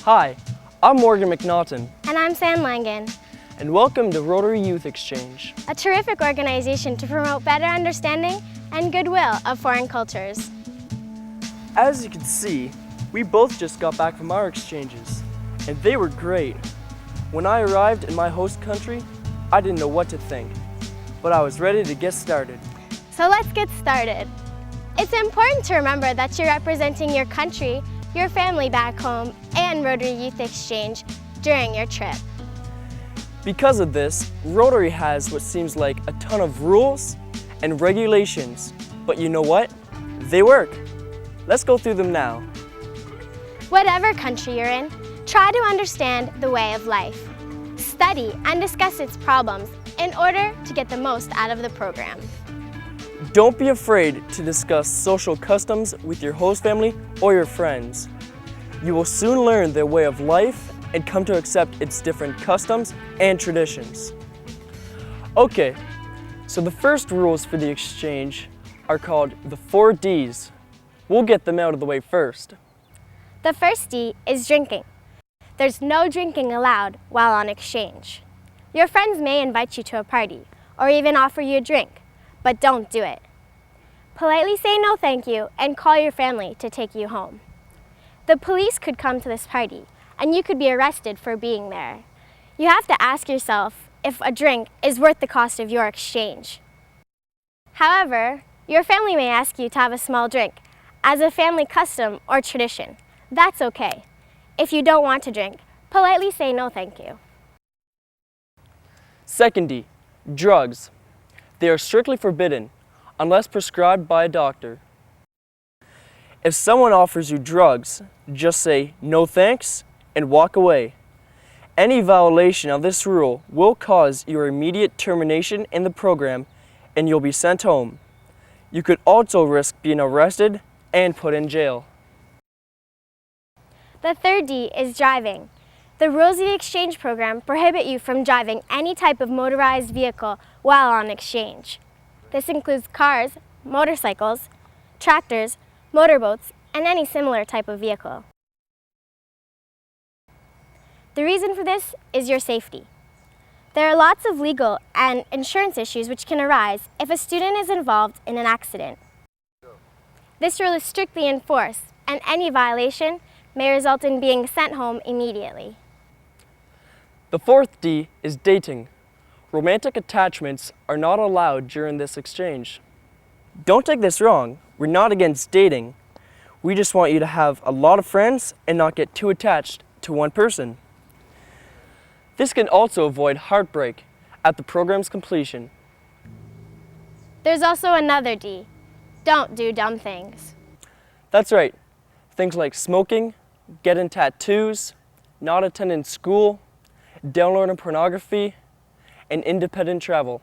Hi, I'm Morgan McNaughton, And I'm Sam Langan, and welcome to Rotary Youth Exchange. a terrific organization to promote better understanding and goodwill of foreign cultures. As you can see, we both just got back from our exchanges, and they were great. When I arrived in my host country, I didn't know what to think, but I was ready to get started. So let's get started. It's important to remember that you're representing your country, your family back home, and Rotary Youth Exchange during your trip. Because of this, Rotary has what seems like a ton of rules and regulations, but you know what? They work. Let's go through them now. Whatever country you're in, try to understand the way of life. Study and discuss its problems in order to get the most out of the program. Don't be afraid to discuss social customs with your host family or your friends. You will soon learn their way of life and come to accept its different customs and traditions. Okay, so the first rules for the exchange are called the 4 Ds. We'll get them out of the way first. The first D is drinking. There's no drinking allowed while on exchange. Your friends may invite you to a party or even offer you a drink, but don't do it. Politely say no thank you and call your family to take you home. The police could come to this party and you could be arrested for being there. You have to ask yourself if a drink is worth the cost of your exchange. However, your family may ask you to have a small drink as a family custom or tradition. That's okay. If you don't want to drink, politely say no thank you. Second D, drugs. They are strictly forbidden unless prescribed by a doctor. If someone offers you drugs, just say no thanks and walk away. Any violation of this rule will cause your immediate termination in the program and you'll be sent home. You could also risk being arrested and put in jail. The third D is driving. The rules of the exchange program prohibit you from driving any type of motorized vehicle while on exchange. This includes cars, motorcycles, tractors, motorboats, and any similar type of vehicle. The reason for this is your safety. There are lots of legal and insurance issues which can arise if a student is involved in an accident. This rule is strictly enforced, and any violation may result in being sent home immediately. The fourth D is dating. Romantic attachments are not allowed during this exchange. Don't take this wrong, we're not against dating. We just want you to have a lot of friends and not get too attached to one person. This can also avoid heartbreak at the program's completion. There's also another D. Don't do dumb things. That's right. Things like smoking, getting tattoos, not attending school, downloading pornography, and independent travel.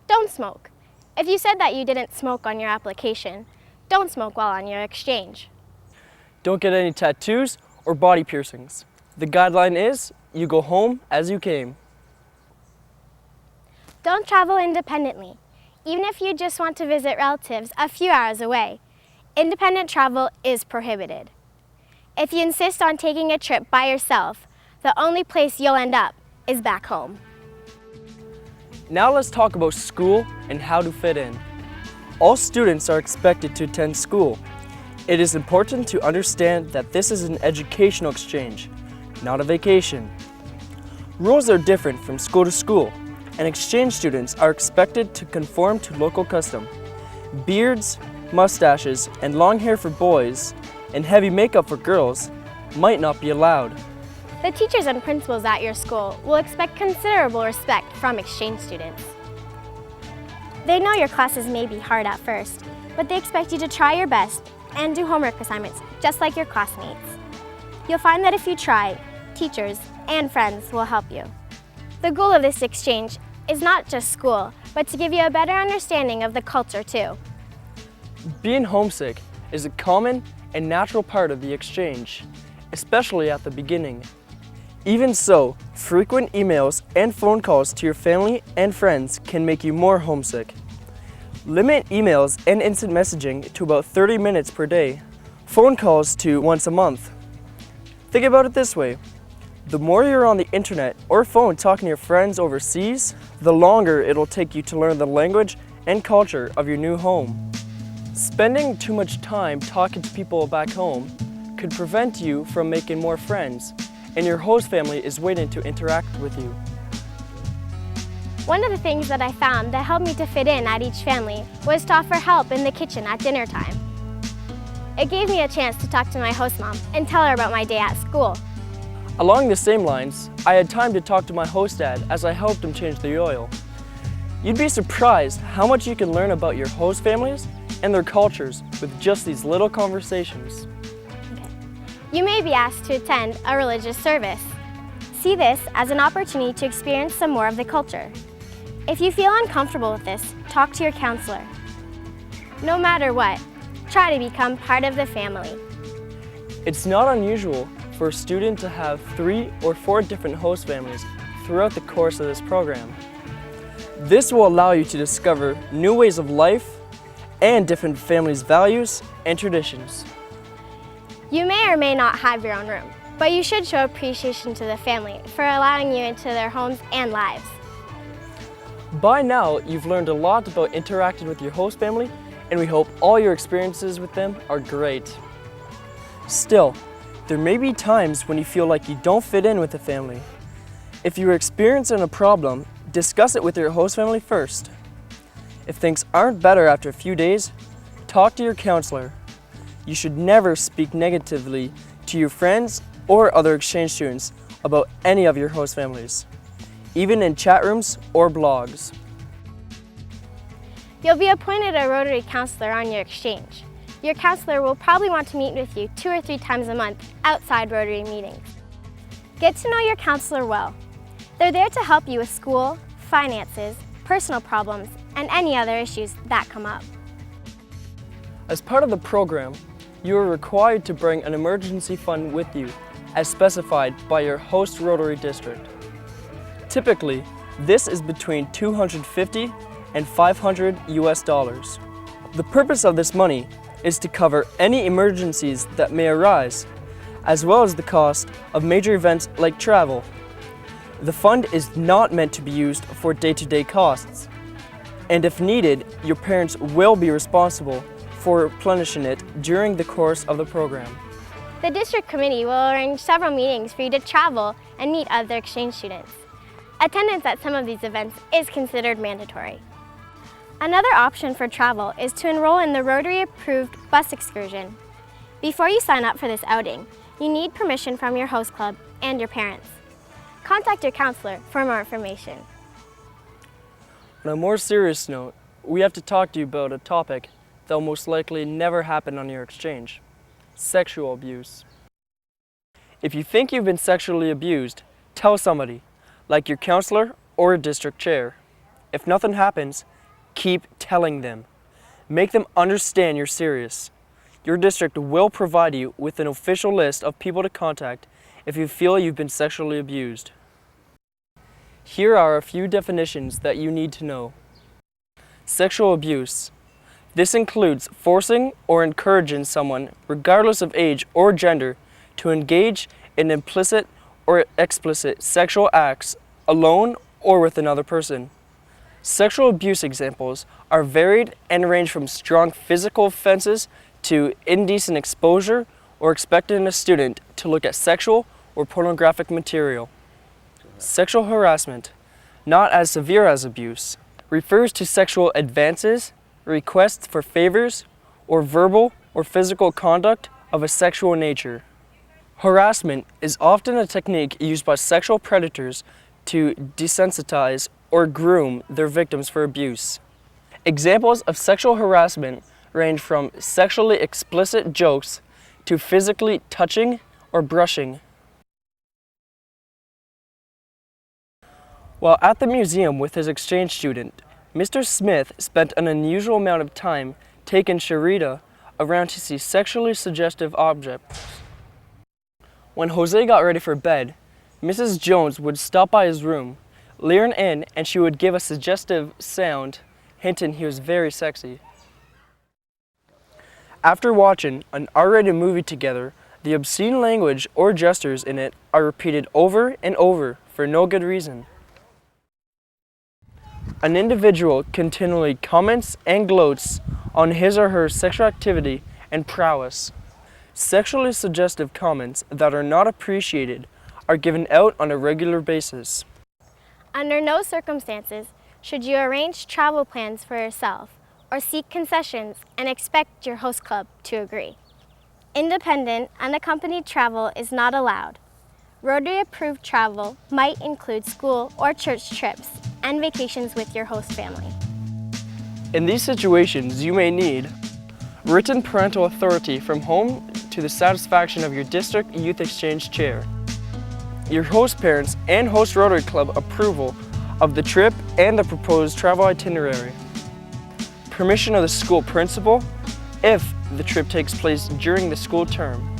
Don't smoke. If you said that you didn't smoke on your application, don't smoke while on your exchange. Don't get any tattoos or body piercings. The guideline is you go home as you came. Don't travel independently, even if you just want to visit relatives a few hours away. Independent travel is prohibited. If you insist on taking a trip by yourself, the only place you'll end up is back home. Now let's talk about school and how to fit in. All students are expected to attend school. It is important to understand that this is an educational exchange, not a vacation. Rules are different from school to school, and exchange students are expected to conform to local custom. Beards, mustaches, and long hair for boys, and heavy makeup for girls might not be allowed. The teachers and principals at your school will expect considerable respect from exchange students. They know your classes may be hard at first, but they expect you to try your best and do homework assignments just like your classmates. You'll find that if you try, teachers and friends will help you. The goal of this exchange is not just school, but to give you a better understanding of the culture too. Being homesick is a common and natural part of the exchange, especially at the beginning. Even so, frequent emails and phone calls to your family and friends can make you more homesick. Limit emails and instant messaging to about 30 minutes per day. Phone calls to once a month. Think about it this way. The more you're on the internet or phone talking to your friends overseas, the longer it'll take you to learn the language and culture of your new home. Spending too much time talking to people back home could prevent you from making more friends, and your host family is waiting to interact with you. One of the things that I found that helped me to fit in at each family was to offer help in the kitchen at dinner time. It gave me a chance to talk to my host mom and tell her about my day at school. Along the same lines, I had time to talk to my host dad as I helped him change the oil. You'd be surprised how much you can learn about your host families and their cultures with just these little conversations. You may be asked to attend a religious service. See this as an opportunity to experience some more of the culture. If you feel uncomfortable with this, talk to your counselor. No matter what, try to become part of the family. It's not unusual for a student to have 3 or 4 different host families throughout the course of this program. This will allow you to discover new ways of life and different families' values and traditions. You may or may not have your own room, but you should show appreciation to the family for allowing you into their homes and lives. By now, you've learned a lot about interacting with your host family, and we hope all your experiences with them are great. Still, there may be times when you feel like you don't fit in with the family. If you're experiencing a problem, discuss it with your host family first. If things aren't better after a few days, talk to your counselor. You should never speak negatively to your friends or other exchange students about any of your host families, even in chat rooms or blogs. You'll be appointed a Rotary counselor on your exchange. Your counselor will probably want to meet with you 2 or 3 times a month outside Rotary meetings. Get to know your counselor well. They're there to help you with school, finances, personal problems, and any other issues that come up. As part of the program, you are required to bring an emergency fund with you, as specified by your host Rotary district. Typically, this is between $250 and $500 US. The purpose of this money is to cover any emergencies that may arise, as well as the cost of major events like travel. The fund is not meant to be used for day-to-day costs, and if needed, your parents will be responsible for replenishing it during the course of the program. The district committee will arrange several meetings for you to travel and meet other exchange students. Attendance at some of these events is considered mandatory. Another option for travel is to enroll in the Rotary-approved bus excursion. Before you sign up for this outing, you need permission from your host club and your parents. Contact your counselor for more information. On a more serious note, we have to talk to you about a topic that will most likely never happen on your exchange: sexual abuse. If you think you've been sexually abused, tell somebody, like your counselor or a district chair. If nothing happens, keep telling them. Make them understand you're serious. Your district will provide you with an official list of people to contact if you feel you've been sexually abused. Here are a few definitions that you need to know. Sexual abuse. This includes forcing or encouraging someone, regardless of age or gender, to engage in implicit or explicit sexual acts alone or with another person. Sexual abuse examples are varied and range from strong physical offenses to indecent exposure or expecting a student to look at sexual or pornographic material. Sexual harassment, not as severe as abuse, refers to sexual advances, requests for favors, or verbal or physical conduct of a sexual nature. Harassment is often a technique used by sexual predators to desensitize or groom their victims for abuse. Examples of sexual harassment range from sexually explicit jokes to physically touching or brushing. While at the museum with his exchange student, Mr. Smith spent an unusual amount of time taking Sharita around to see sexually suggestive objects. When Jose got ready for bed, Mrs. Jones would stop by his room, leering in, and she would give a suggestive sound, hinting he was very sexy. After watching an R-rated movie together, The obscene language or gestures in it are repeated over and over for no good reason. An individual continually comments and gloats on his or her sexual activity and prowess. Sexually suggestive comments that are not appreciated are given out on a regular basis. Under no circumstances should you arrange travel plans for yourself or seek concessions and expect your host club to agree. Independent, unaccompanied travel is not allowed. Rotary-approved travel might include school or church trips and vacations with your host family. In these situations, you may need written parental authority from home to the satisfaction of your district youth exchange chair, your host parents and host Rotary Club approval of the trip and the proposed travel itinerary, permission of the school principal if the trip takes place during the school term.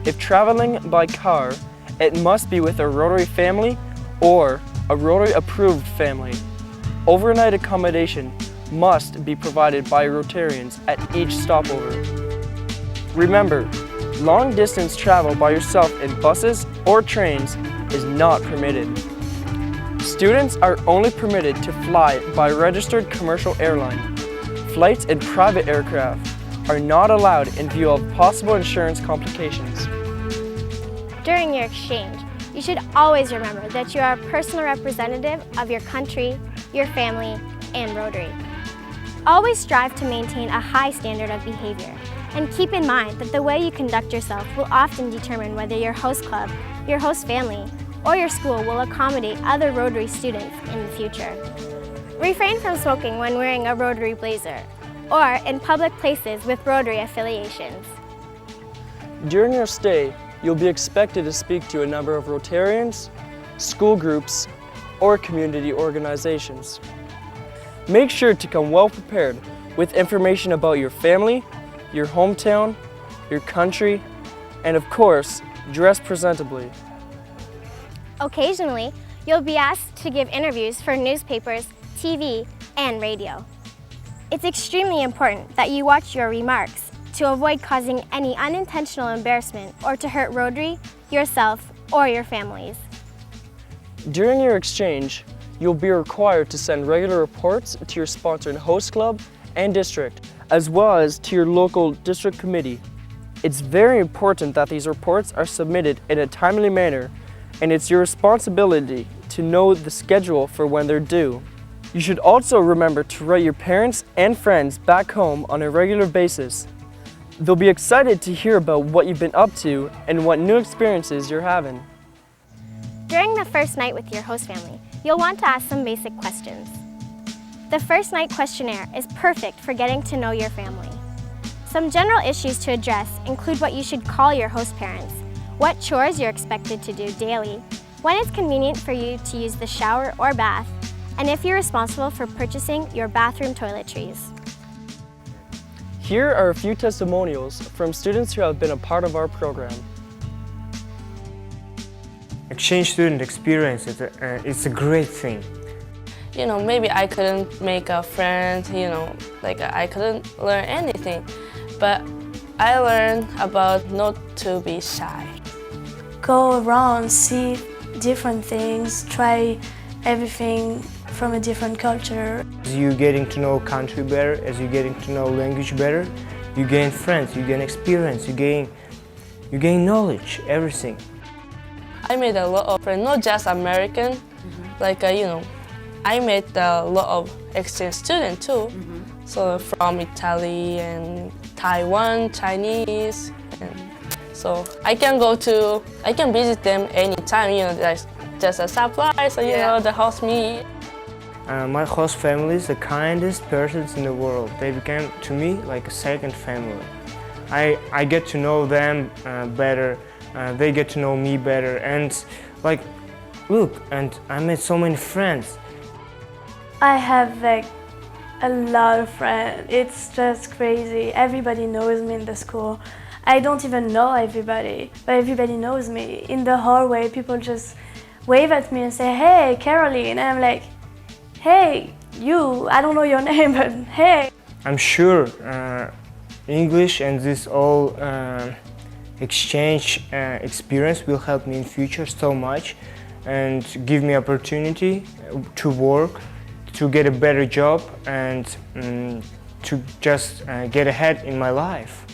If traveling by car, it must be with a Rotary family or a Rotary-approved family. Overnight accommodation must be provided by Rotarians at each stopover. Remember, long-distance travel by yourself in buses or trains is not permitted. Students are only permitted to fly by a registered commercial airline. Flights in private aircraft are not allowed in view of possible insurance complications. During your exchange, you should always remember that you are a personal representative of your country, your family, and Rotary. Always strive to maintain a high standard of behavior, and keep in mind that the way you conduct yourself will often determine whether your host club, your host family, or your school will accommodate other Rotary students in the future. Refrain from smoking when wearing a Rotary blazer, or in public places with Rotary affiliations. During your stay, you'll be expected to speak to a number of Rotarians, school groups, or community organizations. Make sure to come well prepared with information about your family, your hometown, your country, and of course, dress presentably. Occasionally, you'll be asked to give interviews for newspapers, TV, and radio. It's extremely important that you watch your remarks to avoid causing any unintentional embarrassment or to hurt Rotary, yourself, or your families. During your exchange, you'll be required to send regular reports to your sponsored host club and district, as well as to your local district committee. It's very important that these reports are submitted in a timely manner, and it's your responsibility to know the schedule for when they're due. You should also remember to write your parents and friends back home on a regular basis. They'll be excited to hear about what you've been up to and what new experiences you're having. During the first night with your host family, you'll want to ask some basic questions. The first night questionnaire is perfect for getting to know your family. Some general issues to address include what you should call your host parents, what chores you're expected to do daily, when it's convenient for you to use the shower or bath, and if you're responsible for purchasing your bathroom toiletries. Here are a few testimonials from students who have been a part of our program. Exchange student experience it's a great thing. You know, maybe I couldn't make a friend, I couldn't learn anything, but I learned about not to be shy. Go around, see different things, try everything from a different culture. As you're getting to know country better, as you're getting to know language better, you gain friends, you gain experience, you gain knowledge, everything. I made a lot of friends, not just American, I met a lot of exchange students too. So from Italy and Taiwan, Chinese, and so I can visit them anytime, there's just a surprise, they host me. My host family is the kindest persons in the world. They became to me like a second family. I get to know them better, they get to know me better, and look, and I made so many friends. I have a lot of friends. It's just crazy. Everybody knows me in the school. I don't even know everybody, but everybody knows me. In the hallway, people just wave at me and say, "Hey, Caroline," and I'm like, "Hey, you, I don't know your name, but hey." I'm sure English and this all exchange experience will help me in future so much and give me opportunity to work, to get a better job, and to just get ahead in my life.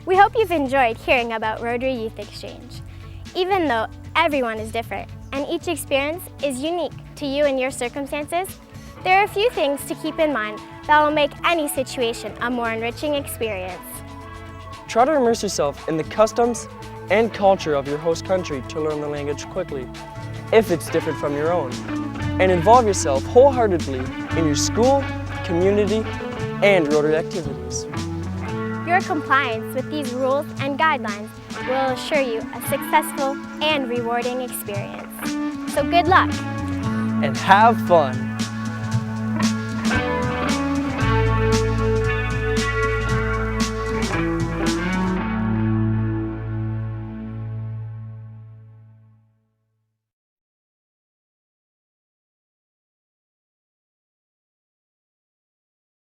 We hope you've enjoyed hearing about Rotary Youth Exchange. Even though everyone is different and each experience is unique to you and your circumstances, there are a few things to keep in mind that will make any situation a more enriching experience. Try to immerse yourself in the customs and culture of your host country to learn the language quickly, if it's different from your own. And involve yourself wholeheartedly in your school, community, and Rotary activities. Your compliance with these rules and guidelines will assure you a successful and rewarding experience. So good luck! And have fun!